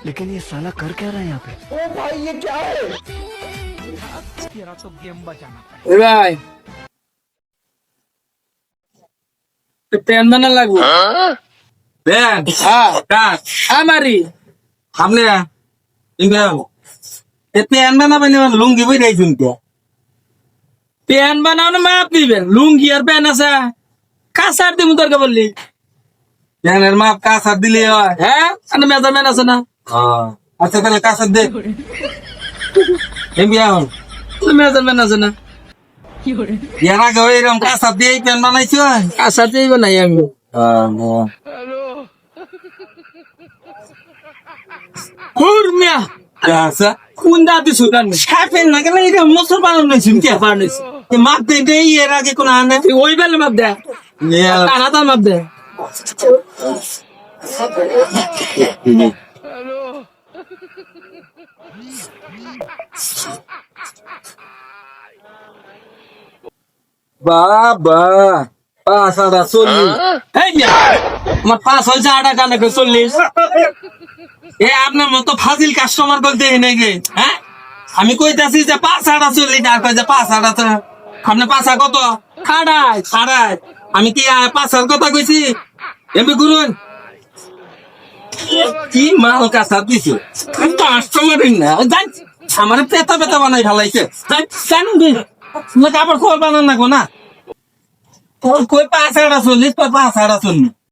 लेकिन ये साला कर क्या रहा है यहाँ पे? तेरा तो गेम बचाना এ ভাই প্যান বানা লাগবো Ben, হ্যাঁ kan, আমারই hamle ya. Ingat. Tapi anda apa nih lungi boy dari junta. Pan বানানো মাপ দিবেন লুঙ্গি আর প্যান আছে কাসার দিমু দরকার বললি Yang nerma kasar dili ya. হ্যাঁ আর মেজারমেন্ট আছে না Ah, acha kali kasar deh. Yang biar. Measurement আছে না Yang agak orang kasar deh kan mana itu? কাসার দিই বানাই আমি Ah, no. হুরমিয়া Biasa. কোন দাদি Sudan Siapa yang nak lagi dia musuh paling nih junta. পারনিস Mak deh deh ya lagi kuna anda. ওই বেলে মাপ দে Ya. কানাতা মাপ দে Baba. Pasal dah soli. এই মিয়া আমার পাঁচ হয়েছে আটা কানে 40 এ আপনার মতো ফাজিল কাস্টমার বলতে নাকি হ্যাঁ আমি কইতাছি যে 5.8 আর কই যে 5.8 আপনি 5 কত খাড়াই আড়াই আমি কি 5 কথা কইছি এমনি গুরুন কি মাল কাঁচা দিছে কাস্টমার না জান আমার পেতা পেতা বানাই ভালাইছে জান দিন না কাপড় খোল বানান না গো না কই 5.8 5.8